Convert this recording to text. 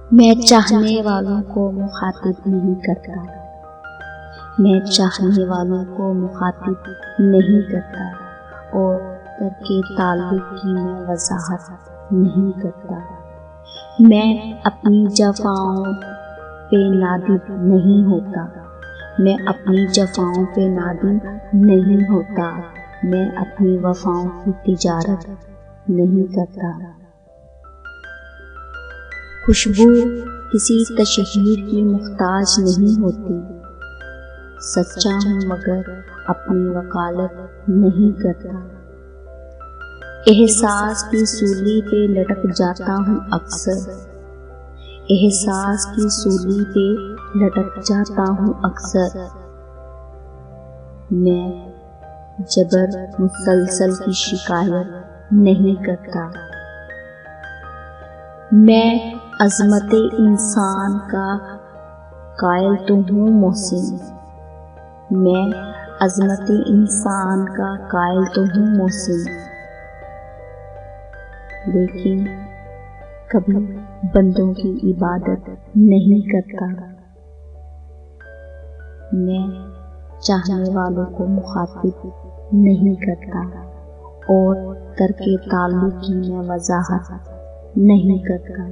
मैं चाहने वालों को मुखातिब नहीं करता, मैं चाहने वालों को मुखातिब नहीं करता और तर्के ताल्लुक़ की मैं वज़ाहत नहीं करता। मैं अपनी जफ़ाओं पे नादिम नहीं होता, मैं अपनी जफ़ाओं पे नादिम नहीं होता, मैं अपनी वफ़ाओं की तिजारत नहीं करता। खुशबू किसी तशहीर की मुख्ताज नहीं होती, सच्चा हूँ मगर अपनी वकालत नहीं करता। एहसास की सूली पे लटक जाता हूँ अक्सर, एहसास की सूली पे लटक जाता हूँ अक्सर। मैं जबर मुसलसल की शिकायत नहीं करता। मैं अज़मते इंसान का कायल तो हूँ मोहसिन, मैं अज़मते इंसान का कायल तो हूँ मोहसिन, लेकिन कभी बंदों की इबादत नहीं करता। मैं चाहने वालों को मुखातिब नहीं करता और तर्के ताल्लुक़ की मैं वज़ाहत नहीं करता।